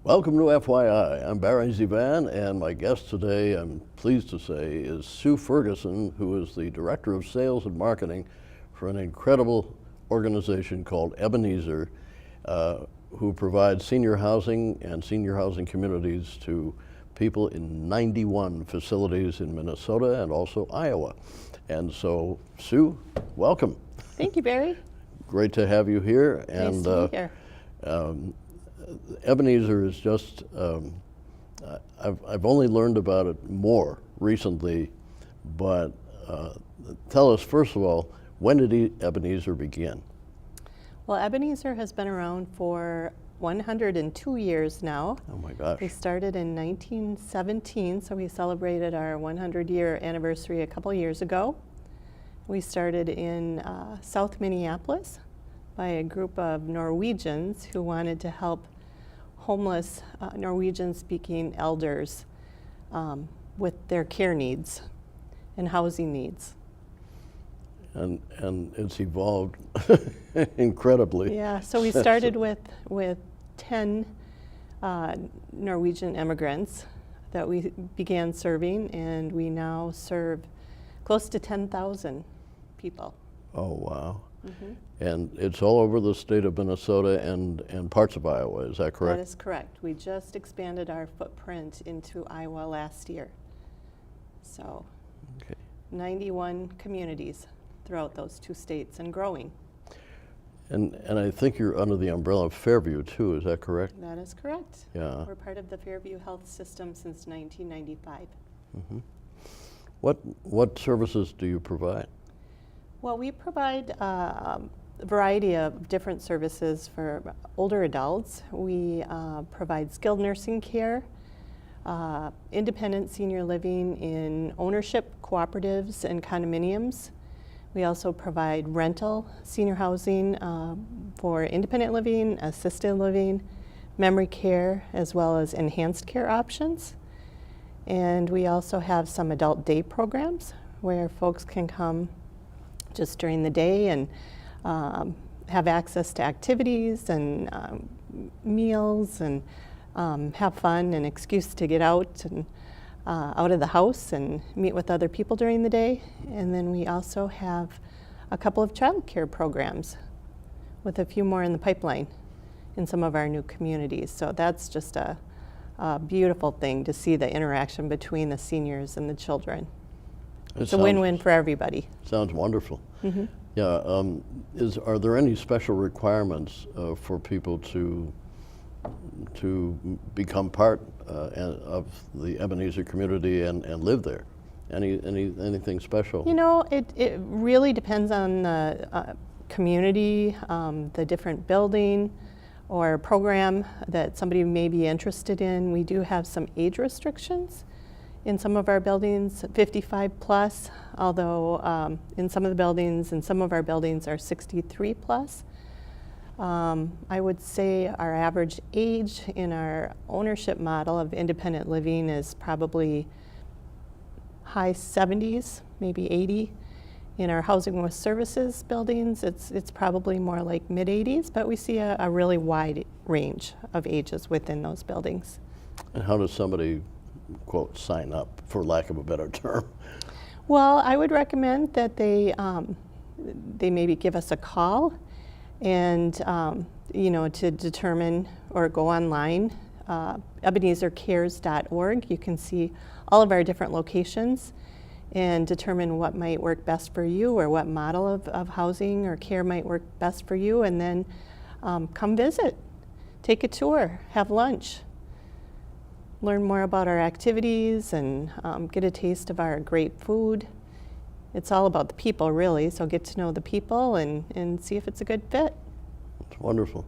Welcome to FYI. I'm Barry ZeVAN, and my guest today, I'm pleased to say, is Sue Ferguson, who is the Director of Sales and Marketing for an incredible organization called Ebenezer, who provides senior housing and senior housing communities to people in 91 facilities in Minnesota and also Iowa. And so, Sue, welcome. Thank you, Barry. Great to have you here. Nice to be here. Ebenezer is just, I've only learned about it more recently, but tell us, first of all, when did Ebenezer begin? Well, Ebenezer has been around for 102 years now. Oh my gosh. We started in 1917, so we celebrated our 100-year anniversary a couple years ago. We started in South Minneapolis by a group of Norwegians who wanted to help homeless Norwegian-speaking elders with their care needs and housing needs. And it's evolved incredibly. Yeah, so we started with 10 Norwegian immigrants that we began serving, and we now serve close to 10,000 people. Oh, wow. Mm-hmm. And it's all over the state of Minnesota and parts of Iowa, is that correct? That is correct. We just expanded our footprint into Iowa last year. So, okay. 91 communities throughout those two states and growing. And I think you're under the umbrella of Fairview too, is that correct? That is correct. Yeah. We're part of the Fairview Health System since 1995. Mm-hmm. What services do you provide? Well, we provide a variety of different services for older adults. We provide skilled nursing care, independent senior living in ownership cooperatives and condominiums. We also provide rental senior housing for independent living, assisted living, memory care, as well as enhanced care options. And we also have some adult day programs where folks can come just during the day and have access to activities and meals and have fun and excuse to get out and out of the house and meet with other people during the day. And then we also have a couple of child care programs with a few more in the pipeline in some of our new communities. So that's just a beautiful thing to see the interaction between the seniors and the children. It's a win-win for everybody. Sounds wonderful. Mm-hmm. Yeah. Are there any special requirements for people to become part of the Ebenezer community and live there? Anything special? You know, it really depends on the community, the different building or program that somebody may be interested in. We do have some age restrictions in some of our buildings, 55 plus, although in some of our buildings are 63 plus. I would say our average age in our ownership model of independent living is probably high 70s, maybe 80. In our housing with services buildings, it's probably more like mid 80s, but we see a really wide range of ages within those buildings. And how does somebody, quote, sign up, for lack of a better term? Well, I would recommend that they maybe give us a call and to determine or go online, EbenezerCares.org. You can see all of our different locations and determine what might work best for you or what model of housing or care might work best for you, and then come visit, take a tour, have lunch, learn more about our activities, and get a taste of our great food. It's all about the people, really, so get to know the people and see if it's a good fit. It's wonderful.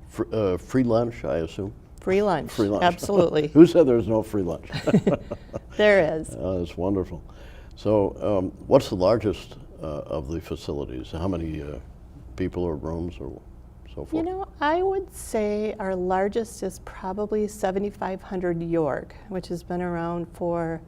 Free lunch, I assume? Free lunch. Free lunch. Absolutely. Who said there's no free lunch? There is. That's wonderful. So what's the largest of the facilities? How many people or rooms or so forth? You know, I would say our largest is probably 7,500 York, which has been around for,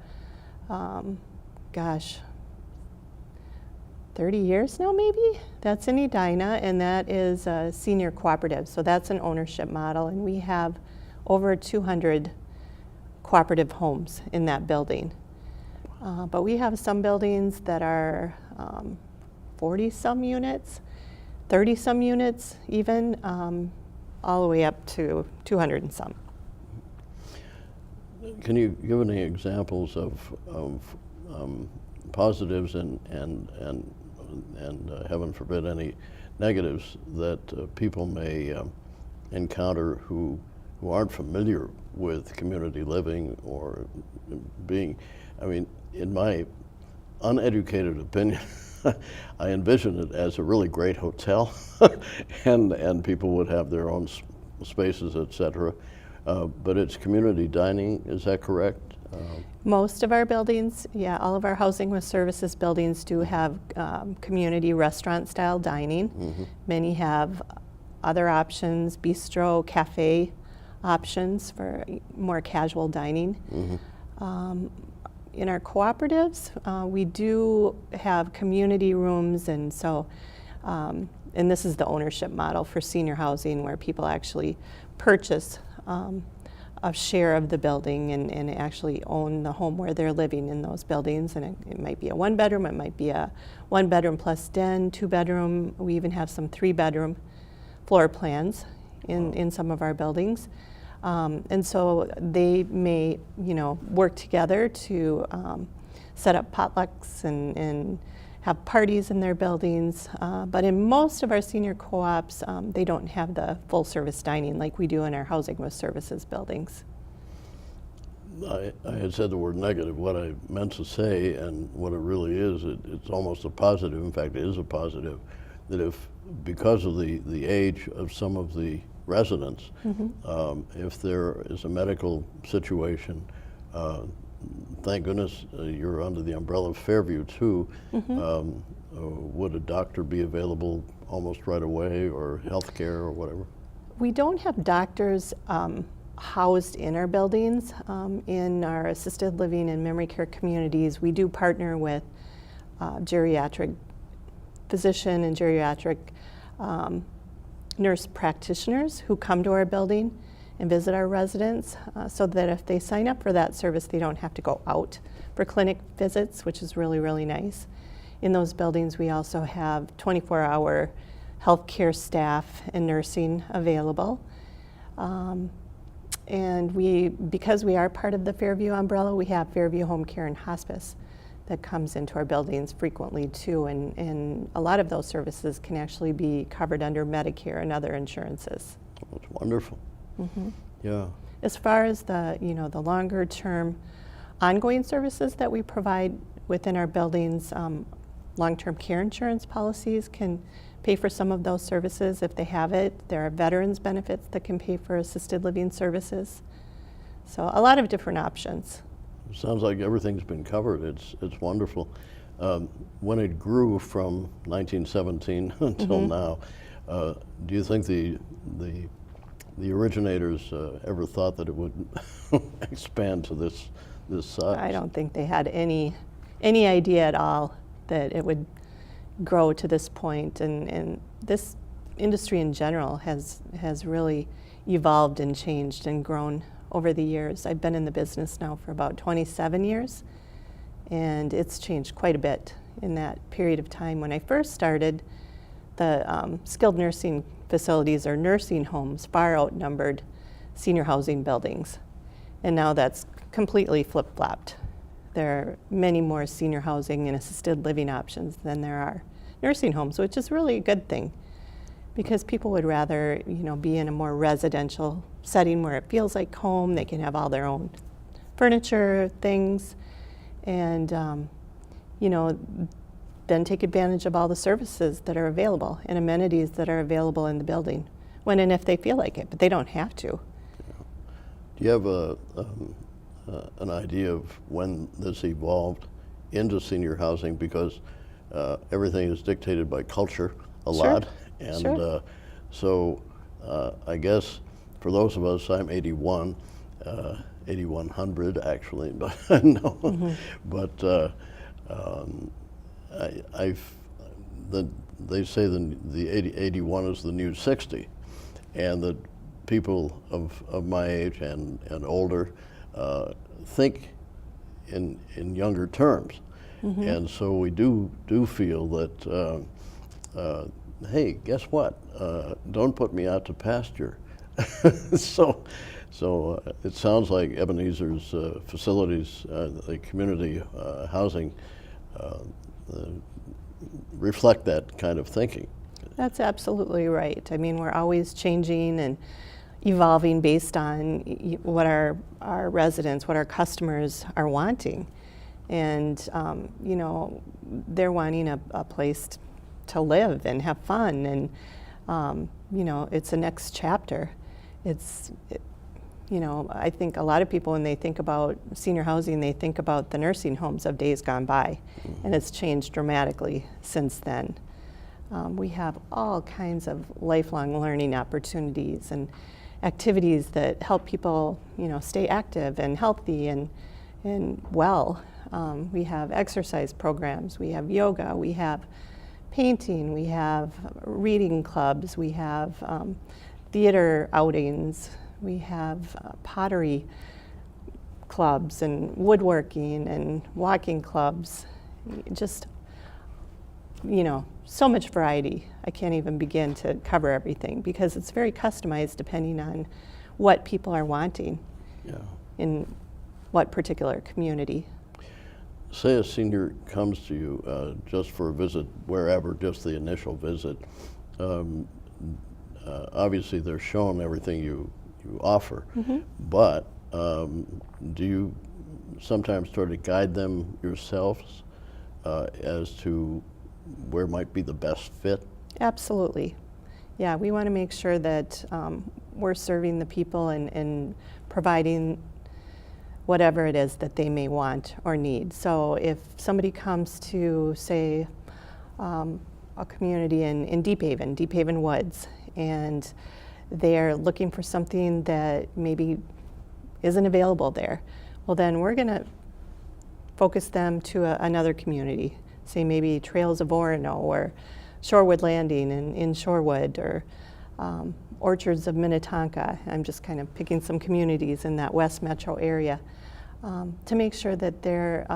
30 years now, maybe? That's in Edina, and that is a senior cooperative. So that's an ownership model, and we have over 200 cooperative homes in that building. But we have some buildings that are 40-some units, 30-some units even, all the way up to 200 and some. Can you give any examples of positives and heaven forbid any negatives that people may encounter who aren't familiar with community living or being, I mean, in my uneducated opinion, I envision it as a really great hotel, and people would have their own spaces, etc. But it's community dining, is that correct? Most of our buildings, yeah, all of our housing with services buildings do have community restaurant-style dining. Mm-hmm. Many have other options, bistro, cafe options for more casual dining. Mm-hmm. In our cooperatives, we do have community rooms, and so, and this is the ownership model for senior housing, where people actually purchase a share of the building and actually own the home where they're living in those buildings. And it might be a 1-bedroom, it might be a 1-bedroom plus den, 2-bedroom. We even have some 3-bedroom floor plans in some of our buildings. And so they may, work together to set up potlucks and have parties in their buildings. But in most of our senior co-ops, they don't have the full service dining like we do in our housing with services buildings. I had said the word negative. What I meant to say, and what it really is, it's almost a positive. In fact, it is a positive, that if, because of the age of some of the residents, if there is a medical situation, thank goodness you're under the umbrella of Fairview too. Would a doctor be available almost right away, or health care or whatever? We don't have doctors housed in our buildings. In our assisted living and memory care communities, we do partner with geriatric physician and geriatric nurse practitioners who come to our building and visit our residents, so that if they sign up for that service, they don't have to go out for clinic visits, which is really, really nice. In those buildings, we also have 24-hour healthcare staff and nursing available. And because we are part of the Fairview umbrella, we have Fairview Home Care and Hospice that comes into our buildings frequently too, and a lot of those services can actually be covered under Medicare and other insurances. That's wonderful. Yeah. As far as the longer term ongoing services that we provide within our buildings, long-term care insurance policies can pay for some of those services if they have it. There are veterans benefits that can pay for assisted living services. So a lot of different options. Sounds like everything's been covered. It's wonderful. When it grew from 1917 until now, do you think the originators ever thought that it would expand to this size? I don't think they had any idea at all that it would grow to this point. And this industry in general has really evolved and changed and grown over the years. I've been in the business now for about 27 years, and it's changed quite a bit in that period of time. When I first started, the skilled nursing facilities or nursing homes far outnumbered senior housing buildings, and now that's completely flip-flopped. There are many more senior housing and assisted living options than there are nursing homes, which is really a good thing, because people would rather, be in a more residential setting where it feels like home. They can have all their own furniture, things, and then take advantage of all the services that are available and amenities that are available in the building, when and if they feel like it, but they don't have to. Do you have an idea of when this evolved into senior housing? Because everything is dictated by culture a lot. And so I guess for those of us, I'm 81, 8100 actually, but no, but they say the 81 is the new 60, and that people of my age and older think in younger terms. And so we do feel that, hey, guess what? Don't put me out to pasture. So it sounds like Ebenezer's facilities, the community housing, reflect that kind of thinking. That's absolutely right. I mean, we're always changing and evolving based on what our residents, what our customers are wanting. And, you know, they're wanting a place to live and have fun. And, you know, it's a next chapter. You know, I think a lot of people, when they think about senior housing, they think about the nursing homes of days gone by. And it's changed dramatically since then. We have all kinds of lifelong learning opportunities and activities that help people, you know, stay active and healthy and well. We have exercise programs, we have yoga, we have painting, we have reading clubs, we have theater outings, we have pottery clubs and woodworking and walking clubs. Just, you know, so much variety. I can't even begin to cover everything because it's very customized depending on what people are wanting in what particular community. Say a senior comes to you just for a visit, wherever, just the initial visit. Obviously, they're shown everything you offer, but do you sometimes try to guide them yourselves as to where might be the best fit? Absolutely. Yeah, we want to make sure that we're serving the people and providing whatever it is that they may want or need. So if somebody comes to, say, a community in Deep Haven Woods, and they're looking for something that maybe isn't available there, well then we're going to focus them to another community, say maybe Trails of Orono or Shorewood Landing in Shorewood, or Orchards of Minnetonka. I'm just kind of picking some communities in that West Metro area to make sure that they're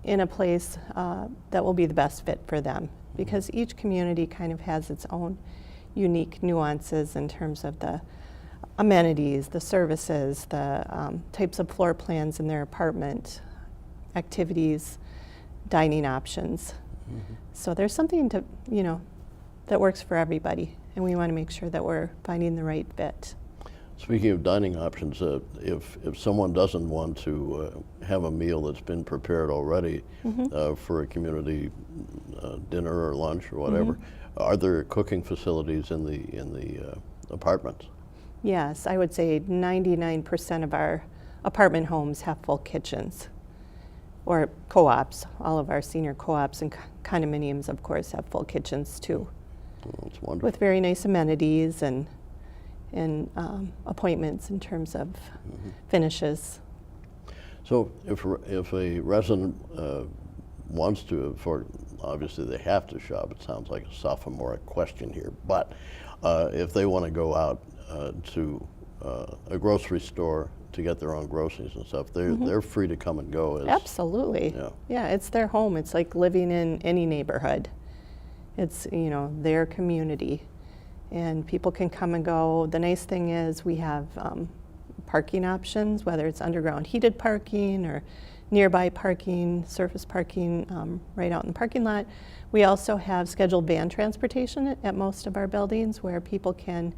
in a place that will be the best fit for them, because each community kind of has its own unique nuances in terms of the amenities, the services, the types of floor plans in their apartment, activities, dining options. So there's something to, you know, that works for everybody, and we want to make sure that we're finding the right fit. Speaking of dining options, if someone doesn't want to have a meal that's been prepared already for a community dinner or lunch or whatever, are there cooking facilities in the apartments? Yes, I would say 99% of our apartment homes have full kitchens, or co-ops. All of our senior co-ops and condominiums, of course, have full kitchens too. Oh, that's wonderful. With very nice amenities and appointments in terms of finishes. So if a resident wants to, obviously they have to shop, it sounds like a sophomoric question here, but if they want to go out to a grocery store to get their own groceries and stuff, they're free to come and go. Absolutely. Yeah, it's their home. It's like living in any neighborhood. It's, you know, their community, and people can come and go. The nice thing is we have parking options, whether it's underground heated parking or nearby parking, surface parking right out in the parking lot. We also have scheduled van transportation at most of our buildings, where people can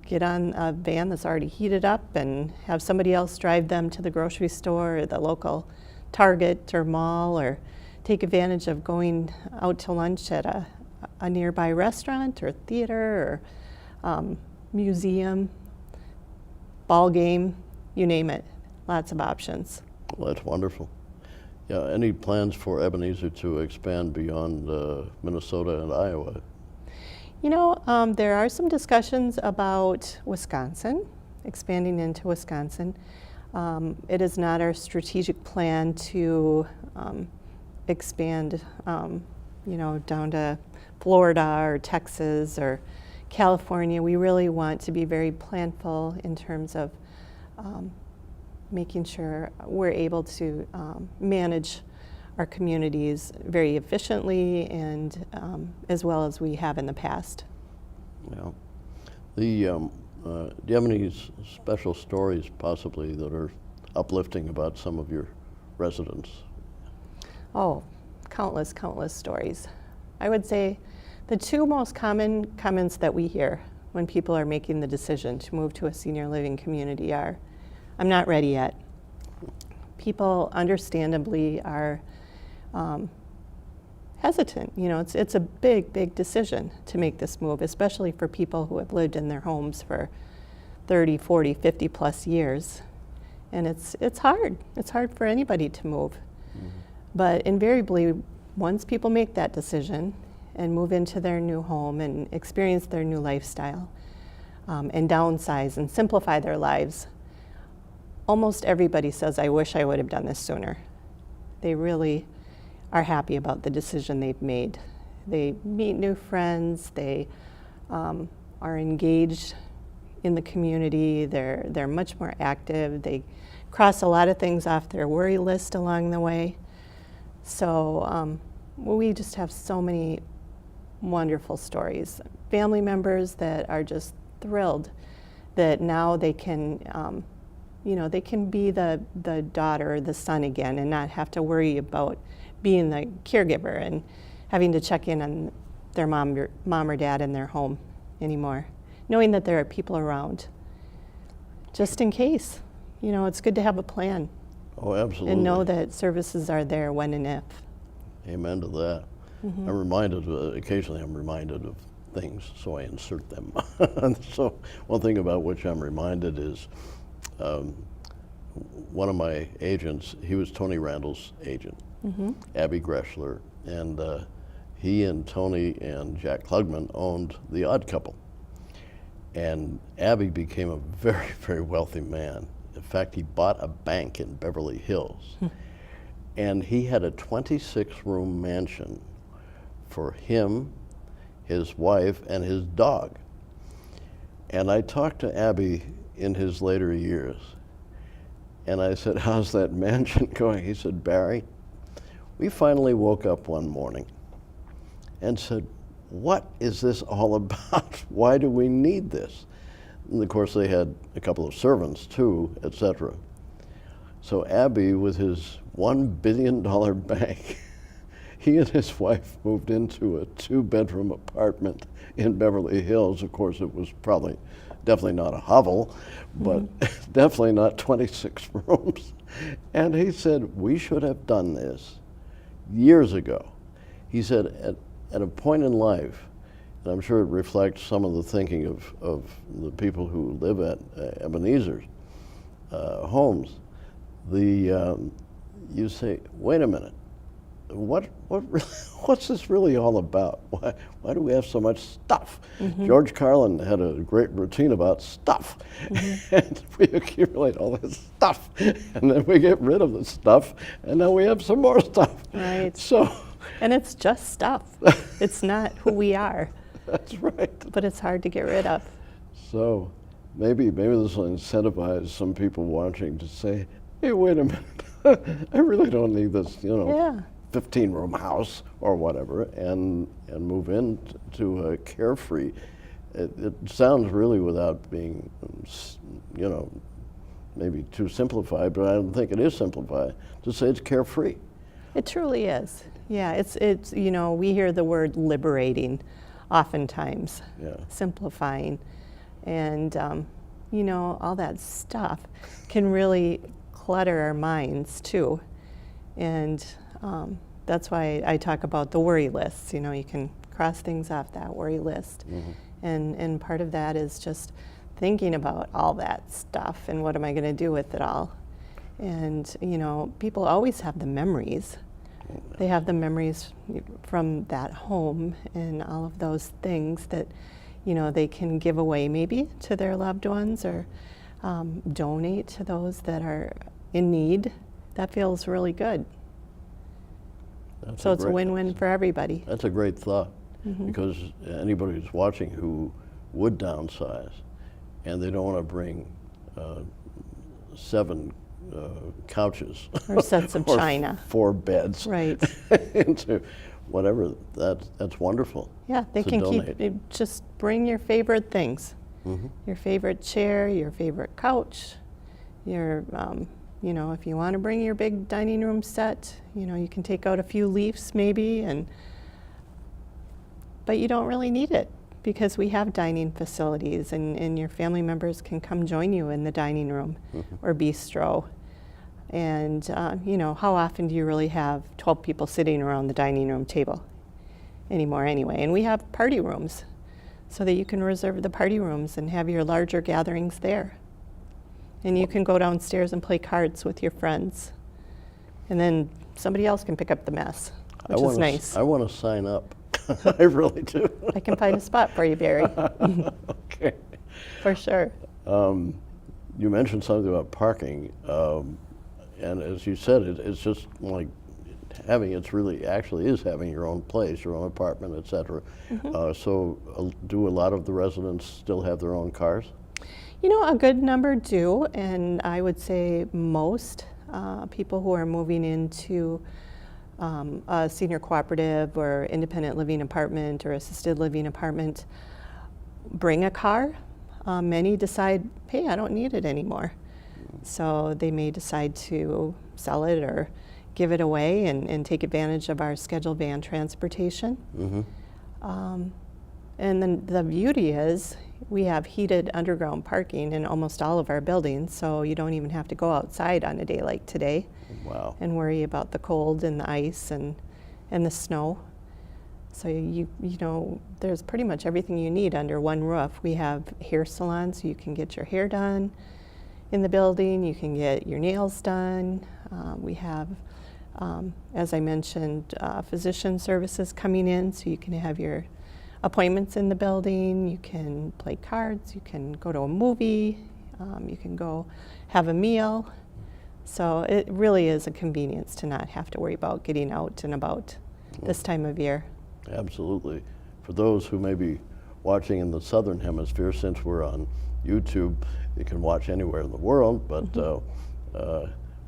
get on a van that's already heated up and have somebody else drive them to the grocery store or the local Target or mall, or take advantage of going out to lunch at a nearby restaurant or theater or museum, ball game, you name it. Lots of options. Well, that's wonderful. Yeah, any plans for Ebenezer to expand beyond Minnesota and Iowa? You know, there are some discussions about Wisconsin, expanding into Wisconsin. It is not our strategic plan to expand, you know, down to Florida or Texas or California, we really want to be very planful in terms of making sure we're able to manage our communities very efficiently and as well as we have in the past. Yeah. Do you have any special stories possibly that are uplifting about some of your residents? Oh, countless stories. I would say the two most common comments that we hear when people are making the decision to move to a senior living community are, "I'm not ready yet." People understandably are hesitant. You know, it's a big decision to make this move, especially for people who have lived in their homes for 30, 40, 50 plus years. And it's hard. It's hard for anybody to move. Mm-hmm. But invariably, once people make that decision and move into their new home and experience their new lifestyle and downsize and simplify their lives, almost everybody says, "I wish I would have done this sooner." They really are happy about the decision they've made. They meet new friends, they are engaged in the community, they're much more active, they cross a lot of things off their worry list along the way. So we just have so many wonderful stories. Family members that are just thrilled that now they can, they can be the daughter or the son again and not have to worry about being the caregiver and having to check in on their mom or dad in their home anymore. Knowing that there are people around, just in case. You know, it's good to have a plan. Oh, absolutely. And know that services are there when and if. Amen to that. Mm-hmm. Occasionally I'm reminded of things, so I insert them. So one thing about which I'm reminded is one of my agents, he was Tony Randall's agent, mm-hmm. Abby Greshler, and he and Tony and Jack Klugman owned The Odd Couple. And Abby became a very, very wealthy man. In fact, he bought a bank in Beverly Hills. And he had a 26-room mansion for him, his wife, and his dog. And I talked to Abby in his later years. And I said, "How's that mansion going?" He said, "Barry, we finally woke up one morning and said, what is this all about? Why do we need this?" And of course they had a couple of servants too, etc. So Abby, with his $1 billion bank, he and his wife moved into a 2-bedroom apartment in Beverly Hills. Of course, it was definitely not a hovel, but mm-hmm. definitely not 26 rooms. And he said, "We should have done this years ago." He said, at a point in life, and I'm sure it reflects some of the thinking of the people who live at Ebenezer's homes, you say, "Wait a minute, what's this really all about? Why do we have so much stuff?" Mm-hmm. George Carlin had a great routine about stuff. Mm-hmm. And we accumulate all this stuff, and then we get rid of the stuff, and now we have some more stuff. Right. So. And it's just stuff. It's not who we are. That's right. But it's hard to get rid of. So maybe this will incentivize some people watching to say, "Hey, wait a minute, I really don't need this, 15-room house or whatever," and move into a carefree. It sounds really, without being, maybe too simplified, but I don't think it is simplified to say it's carefree. It truly is. Yeah, it's we hear the word liberating oftentimes, yeah. Simplifying, and all that stuff can really clutter our minds too, and that's why I talk about the worry lists. You can cross things off that worry list, mm-hmm. and part of that is just thinking about all that stuff and what am I going to do with it all, and people always have the memories. They have the memories from that home and all of those things that, they can give away maybe to their loved ones or donate to those that are in need. That feels really good. So it's a win-win for everybody. That's a great thought, mm-hmm. because anybody who's watching who would downsize, and they don't want to bring 7 couches Or sets of or china. 4 beds Right. into whatever. That's wonderful. Yeah, they to can donate. just bring your favorite things. Your favorite chair, your favorite couch, your, if you want to bring your big dining room set, you can take out a few leaves maybe, but you don't really need it because we have dining facilities and your family members can come join you in the dining room or bistro. And, how often do you really have 12 people sitting around the dining room table anymore anyway? And we have party rooms so that you can reserve the party rooms and have your larger gatherings there. And you can go downstairs and play cards with your friends. And then somebody else can pick up the mess, which is nice. I want to sign up. I really do. I can find a spot for you, Barry. Okay. For sure. You mentioned something about parking, and as you said, it's just like actually is having your own place, your own apartment, et cetera. So do a lot of the residents still have their own cars? A good number do, and I would say most people who are moving into a senior cooperative or independent living apartment or assisted living apartment bring a car. Many decide, hey, I don't need it anymore. So they may decide to sell it or give it away and take advantage of our scheduled van transportation. And then the beauty is we have heated underground parking in almost all of our buildings, so you don't even have to go outside on a day like today. Wow. And worry about the cold and the ice and the snow. So there's pretty much everything you need under one roof. We have hair salons, so you can get your hair done in the building, you can get your nails done. We have, as I mentioned, physician services coming in, so you can have your appointments in the building, you can play cards, you can go to a movie, you can go have a meal. So it really is a convenience to not have to worry about getting out and about this time of year. Absolutely. For those who may be watching in the southern hemisphere, since we're on YouTube, you can watch anywhere in the world, but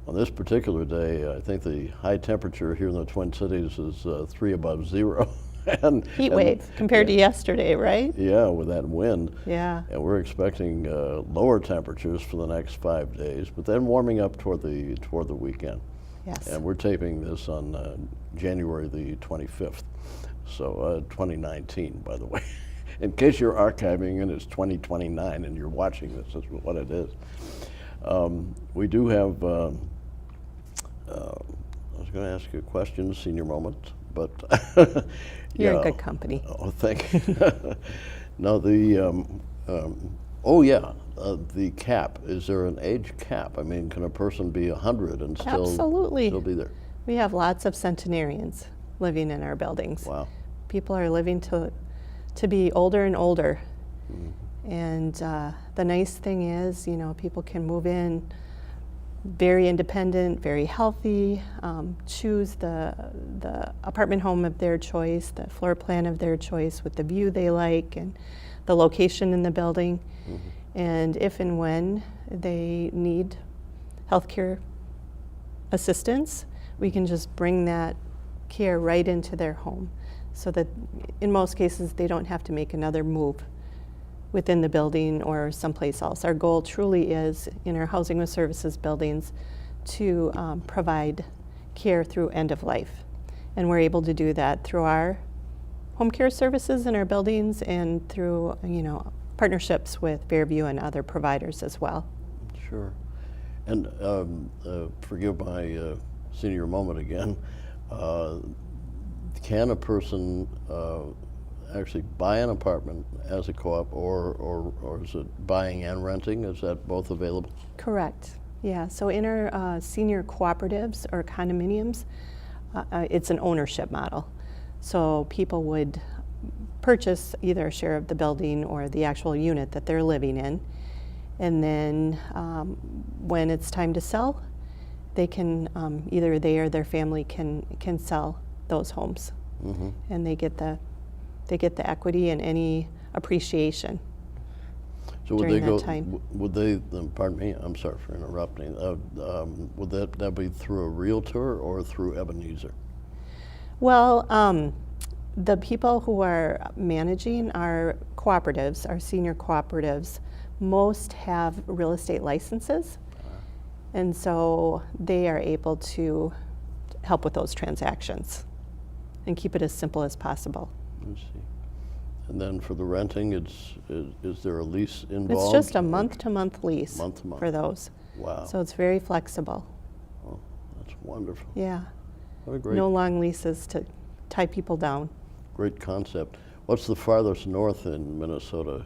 on this particular day, I think the high temperature here in the Twin Cities is 3 above 0. Heat wave compared to yesterday, right? Yeah, with that wind. Yeah. And we're expecting lower temperatures for the next 5 days, but then warming up toward the weekend. Yes. And we're taping this on January the 25th, so 2019, by the way. In case you're archiving and it's 2029 and you're watching this, is what it is. We do have, I was going to ask you a question, senior moment, but You're in good company. Oh, thank you. Now the the cap. Is there an age cap? I mean, can a person be 100 and Absolutely. still be there? We have lots of centenarians living in our buildings. Wow. People are living to be older and older. And the nice thing is, people can move in very independent, very healthy, choose the apartment home of their choice, the floor plan of their choice with the view they like and the location in the building. And if and when they need healthcare assistance, we can just bring that care right into their home so that in most cases they don't have to make another move within the building or someplace else. Our goal truly is in our Housing with Services buildings to provide care through end of life. And we're able to do that through our home care services in our buildings and through partnerships with Fairview and other providers as well. Sure. And forgive my senior moment again. Can a person actually buy an apartment as a co-op, or is it buying and renting? Is that both available? Correct. Yeah. So in our senior cooperatives or condominiums, it's an ownership model. So people would purchase either a share of the building or the actual unit that they're living in, and then when it's time to sell, they can either they or their family can sell those homes, and they get the equity and any appreciation So would during they that go? time. Would they? Pardon me. I'm sorry for interrupting. Would that be through a realtor or through Ebenezer? Well, the people who are managing our cooperatives, our senior cooperatives, most have real estate licenses. And so they are able to help with those transactions and keep it as simple as possible. Let's see. And then for the renting, is there a lease involved? It's just a month-to-month lease Month to month. for those. Wow. So it's very flexible. Oh, that's wonderful. Yeah. What a great, No long leases to tie people down. great concept. What's the farthest north in Minnesota?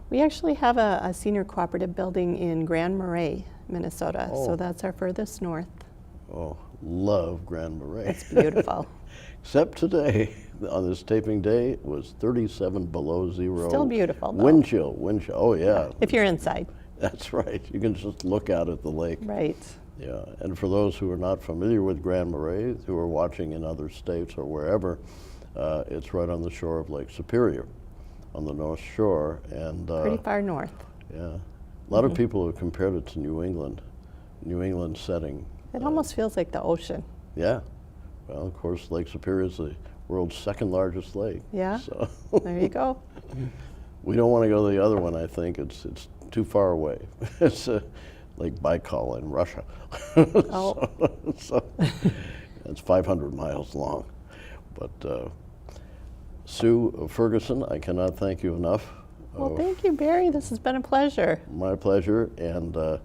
We actually have a senior cooperative building in Grand Marais, Minnesota. Oh. So that's our furthest north. Oh, love Grand Marais. It's beautiful. Except today, on this taping day, it was 37 below zero. Still beautiful, though. Wind chill, wind chill. Oh, yeah. If you're inside. That's right. You can just look out at the lake. Right. Yeah, and for those who are not familiar with Grand Marais, who are watching in other states or wherever, it's right on the shore of Lake Superior, on the North Shore, and Pretty far north. yeah, a lot of people have compared it to New England setting. It almost feels like the ocean. Yeah, well, of course, Lake Superior is the world's second largest lake. Yeah. So There you go. we don't want to go to the other one. I think it's too far away. It's Lake Baikal in Russia. Oh. So it's 500 miles long. But Sue Ferguson, I cannot thank you enough. Well, thank you, Barry. This has been a pleasure. My pleasure, and a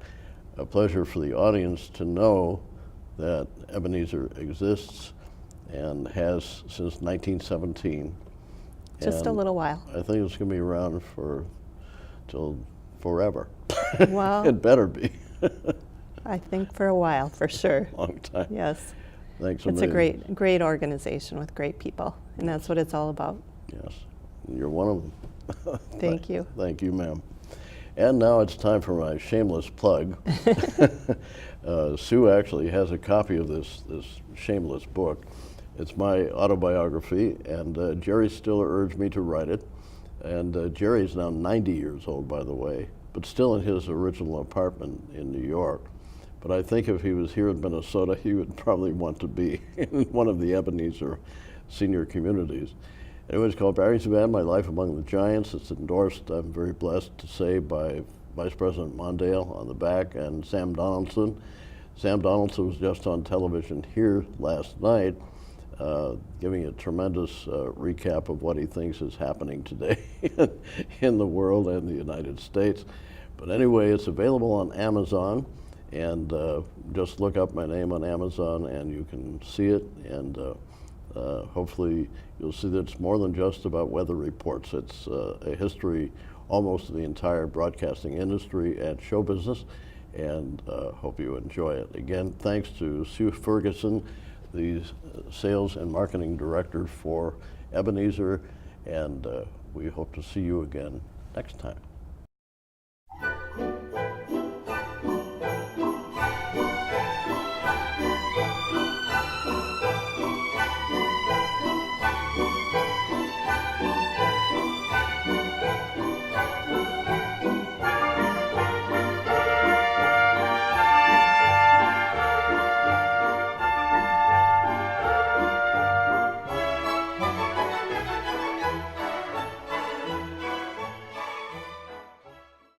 pleasure for the audience to know that Ebenezer exists and has since 1917. Just a And little while. I think it's going to be around till forever. Well, It better be. I think for a while, for sure. Long time. Yes. Thanks a It's a million. great organization with great people, and that's what it's all about. Yes, you're one of them. Thank you. Thank you, ma'am. And now it's time for my shameless plug. Sue actually has a copy of this shameless book. It's my autobiography, and Jerry Stiller urged me to write it. And Jerry's now 90 years old, by the way, but still in his original apartment in New York. But I think if he was here in Minnesota, he would probably want to be in one of the Ebenezer senior communities. Anyway, it's called Barry ZeVAN, My Life Among the Giants. It's endorsed, I'm very blessed to say, by Vice President Mondale on the back and Sam Donaldson. Sam Donaldson was just on television here last night, giving a tremendous recap of what he thinks is happening today in the world and the United States. But anyway, it's available on Amazon, and just look up my name on Amazon and you can see it, and hopefully you'll see that it's more than just about weather reports. It's a history almost of the entire broadcasting industry and show business, and hope you enjoy it. Again, thanks to Sue Ferguson, the sales and marketing director for Ebenezer, and we hope to see you again next time.